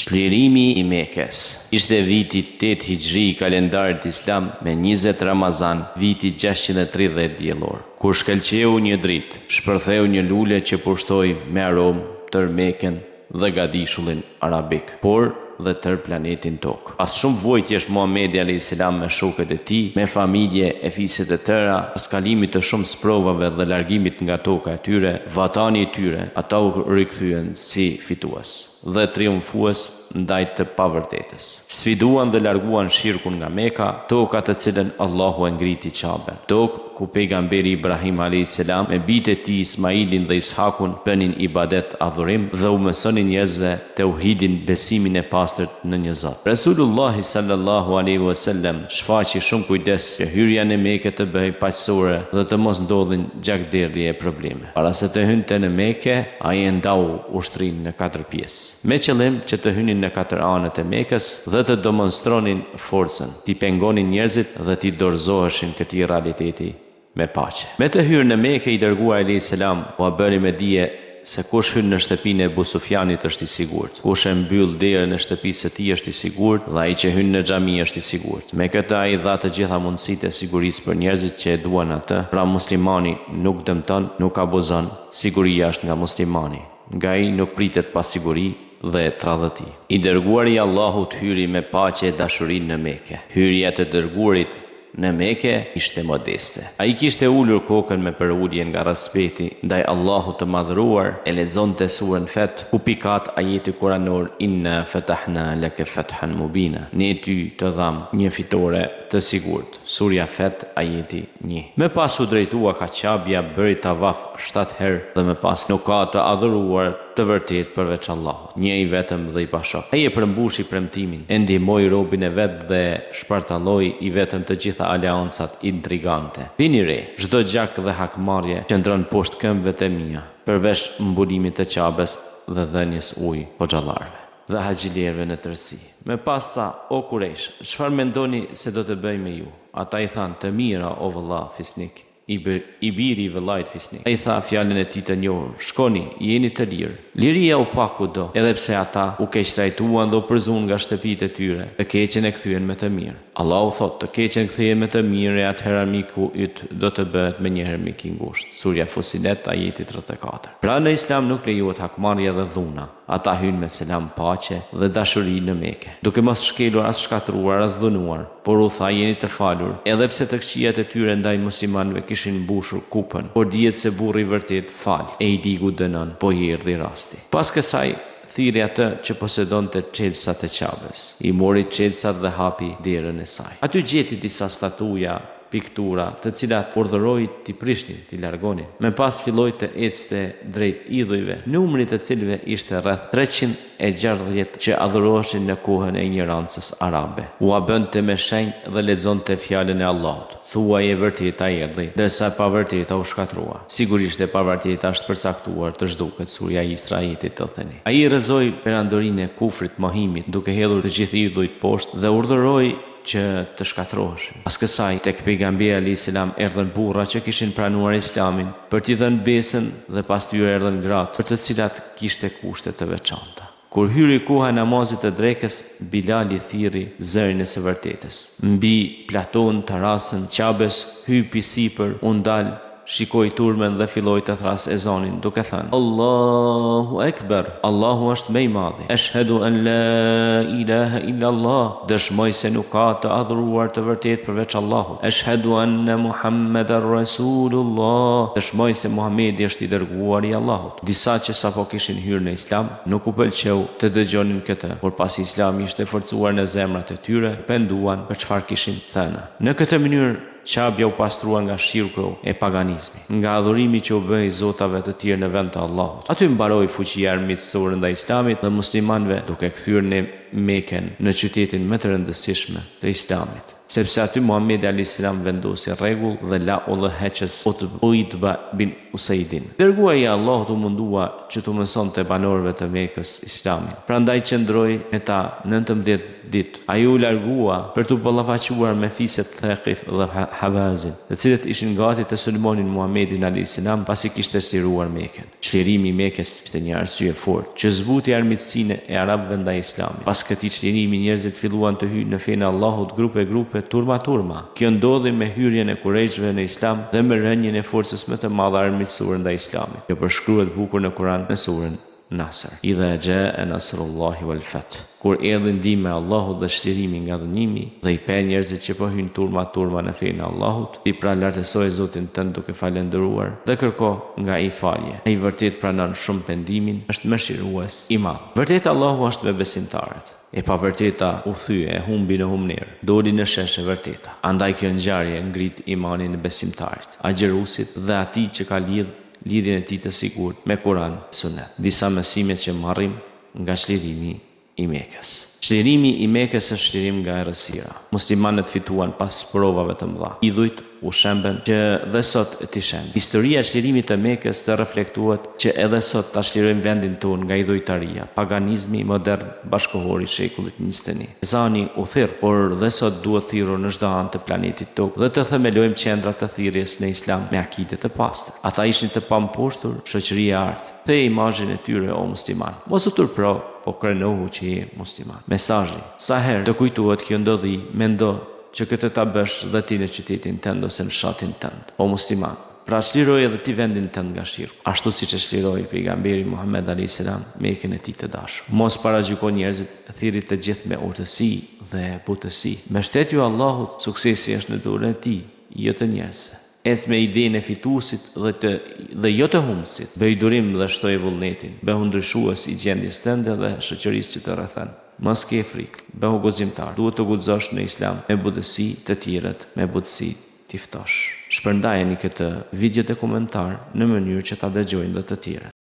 Çlirimi i Mekës. Ishte viti 8 Hijri i kalendarit islam me 20 Ramazan, viti 630 diellor. Kur shkëlqeu një dritë, shpërtheu një lule që pushtoi me aromë tër Mekën dhe gadishullin arabik, por dhe tër planetin tokë. Pas shumë vojtjesh Muhamedi a.s. me shokët e tij, me familje e fiset e tëra, pas kalimit të shumë sprovave dhe largimit nga toka e tyre, vatani i tyre, ata u rikthyen si fitues dhe triumfues ndaj të pavërtetës. Sfiduan dhe larguan shirkun nga Meka, toka të cilën Allahu e ngriti Qabe. Tokë ku pejgamberi Ibrahim a.s. me bijtë e tij Ismailin dhe Ishakun bënin ibadet adhurim dhe u mësonin njerëzve tauhidin, besimin e pastërt në një Zot. Resulullah sallallahu alaihi wasallam shfaqi shumë kujdes që hyrja në Mekë të bëhej paqësore dhe të mos ndodhin gjakderdhje e probleme. Para se të hynte në Mekë, ai e ndau ushtrinë në 4 pjesë, me qëllim që të hynin në 4 anët e Mekës dhe të demonstronin forcën, t'i pengonin njerëzit dhe t'i dorëzoheshin këtij realiteti me paqe. Me të hyrë në Mekë, i dërguar a.s. u bëri me dije se kush hyn në shtëpinë e Abu Sufjanit është i sigurt, kush e mbyll derën e shtëpisë së tij është i sigurt dhe ai që hyn në xhami është i sigurt. Me këtë ai dha të gjitha mundësitë e sigurisë për njerëzit që e duan atë. Pra muslimani nuk dëmton, nuk abuzon, siguria është nga muslimani, nga ai nuk pritet pa siguri dhe tradhëti. I dërguari i Allahut hyri me paqe e dashuri në Mekë. Hyrja e dërguarit në Mekë ishte modeste. Ai kishte ulur kokën me përulje nga respekti ndaj Allahut të madhëruar, e lexonte surën Fat, ku pikat ajeti kuranor inna fatahna laka fathan mubina. Ne ty të dham një fitore të sigurt. Surja Fat ajeti 1. Me pas u drejtua Kaqabja, bëri tavaf 7 herë dhe me pas nuk ka të adhuruar të vërtet përveç Allahut, një i vetëm dhe i pashok. Ai e përmbushi premtimin, e ndihmoi robën e vet dhe shpartalloi i vetëm të gjitha aleancat intrigante. Vini re, çdo gjak dhe hakmarrje qëndron poshtë këmbëve të mia, përveç mbulimit të Qabes dhe dhënies ujë hoxhallarëve dhe haxhilierëve në tërësi. Me pas tha, o Kurejsh, çfarë mendoni se do të bëj me ju? Ata i thanë, të mira o vëlla fisnik, i biri i vëllait fisnik. Ai tha fjalën e tij të njohur, shkoni, jeni të lirë. Liria u pa kudo, edhe pse ata u keqtrajtuan dhe u përzun nga shtëpitë e tyre, të keqen e kthyen me të mirë. Allahu thot, të keqen kthehen me të mirë, e atëherë miku yt do të bëhet me njëherë mik i ngushtë. Surja Fusilet ajeti 34. Pra në Islam nuk lejohet hakmarrja dhe dhuna. Ata hynë me selam, paqe dhe dashuri në Mekë, duke mos shkelur as shkatruar as dhunuar, por u tha jeni të falur, edhe pse të këqijat e tyre ndaj muslimanëve kishin mbushur kupën, por dihet se burri i vërtet fal, e i digu dënon, po i erdhi rasti. Pas kësaj thiri atë që posedonte çelësat e Qabes, i mori çelësat dhe hapi derën e saj. Aty gjeti disa statuja, piktura, të cilat urdhëroi t'i prishnin, t'i largonin. Me pas filloi të ecte drejt idhujve, numri të cilëve ishte rreth 360 që adhuroheshin në kohën e ignorancës arabe. Ua bënte me shenjë dhe lexonte fjalën e Allahut. Thuaj e vërteta erdhi, ndërsa e pavërteta u shkatrua. Sigurisht e pavërteta është përcaktuar të zhduket, surja Isra ajeti 81. Ai rrezoi perandorinë e kufrit, mohimit, duke hedhur të gjithë idhujt poshtë dhe urdhëroi që të shkatroheshin. Pas kësaj tek pejgamberi alayhis salam erdhën burra që kishin pranuar Islamin për t'i dhënë besën dhe pas tyre erdhën gratë për të cilat kishte kushte të veçanta. Kur hyri koha e namazit të drekës, Bilali thirri zërin e së vërtetës. Mbi platon terasën Qabes hypi sipër, u ndal, shikoi turmen dhe filloi të thras ezanin duke thënë Allahu Ekber, Allahu është më i madhi. Ashhadu an la ilaha illa Allah, dëshmoj se nuk ka të adhuruar të vërtet përveç Allahut. Ashhadu anna Muhammedar Rasulullah, dëshmoj se Muhamedi është i dërguari i Allahut. Disa që sapo kishin hyrë në Islam nuk u pëlqeu të dëgjonin këtë, por pasi Islami ishte forcuar në zemrat e tyre, penduan për çfarë kishin thënë. Në këtë mënyrë Qabja u pastrua nga shirku e paganizmi, nga adhurimi që u bëi zotave të tjerë në vend të Allahut. Aty mbaroi fuqia armiqësore ndaj Islamit dhe muslimanëve, duke kthyer në Mekën në qytetin më të rëndësishëm të Islamit, sepse aty Muhamedi a.s. vendosi rregull dhe la udhëheqës Utba bin Usaidin. Dërguari i Allahut u mundua që të mësonte banorëve të Mekës Islamin. Prandaj qëndroi me ta 19 ditë. Ai u largua për të ballafaquar me fiset Thaqif dhe Hawazin, të cilët ishin gati të sulmonin Muhamedin a.s. pasi kishte sliruar Mekën. Çlirimi i Mekës ishte një arsye fort që zbuti armiqsinë e arabëve ndaj Islamit. Pas këtij çlirimi njerëzit filluan të hyjnë në fenë e Allahut grupe, turma. Kjo ndodhi me hyrjen e Kurajshëve në Islam dhe me rënien e forcës më të madhe armiqësore ndaj Islamit. Kjo përshkruhet bukur në Kur'an në surën Nasr. Idha jaa nasrullahi wal fath. Kur erdhi ndihma e Allahut dhe shlirimi nga dënimi dhe i pe njerëzit që po hyjnë turma në fenë e Allahut, ti pra lartësoj Zotin tënd duke falendëruar dhe kërko nga ai falje. Ai vërtet pranon shumë pendimin, është mëshirues i madh. Vërtet Allahu është me besimtarët. E pa vërteta u thye, e humbi në humner, doli në shesh e vërteta. Andaj kjo ngjarje ngrit imanin e besimtarit, agjerusit dhe atij që ka lidhjen e tij të sigurt me Kur'an, Sunet. Disa mësime që marrim nga çlirimi i Mekës. Çlirimi i Mekës është çlirim nga errësira. Muslimanët fituan pas provave të mëdha. Idhujt u shemben që dhe sot ti shem. Historia e çlirimit të Mekës të reflektuat që edhe sot ta çlirojmë vendin tonë nga idhujtaria, paganizmi modern bashkohor i shekullit 21. Zani u thirr, por dhe sot duhet thirrur në çdo anë të planetit tokë dhe të themelojmë qendra të thirrjes në Islam me akide të pastër. Ata ishin të pamposhtur, shoqëria e artë. The imazhin e tyre o musliman. Mos u turpro, po krenohu që je musliman. Mesazhi: sa herë të kujtohet kjo ndodhi, mendo që këtë ta bësh dhe ti në qytetin tënd ose në fshatin tënd, o musliman. Pra çliroj edhe ti vendin tënd nga shirku, ashtu siç e çliroi pejgamberi Muhammed a.s. Mekën e tij të dashur. Mos paragjyko njerëzit, thirrni të gjithë me urtësi dhe butësi. Mbështetju Allahut, suksesi është në dorën e tij, jo të njerëzve. Ec me idenë e fituesit dhe jo të humbësit. Bëj durim dhe shtoj vullnetin. Bëhu ndryshues i gjendjes tënde dhe shoqërisë që të rrethon. Mos ke frikë, bëhu guximtar. Duhet të guxosh në Islam me butësi, të tjerët me butësi t'i ftosh. Shpërndajeni këtë video dhe komentar në mënyrë që ta dëgjojnë dhe të tjerët.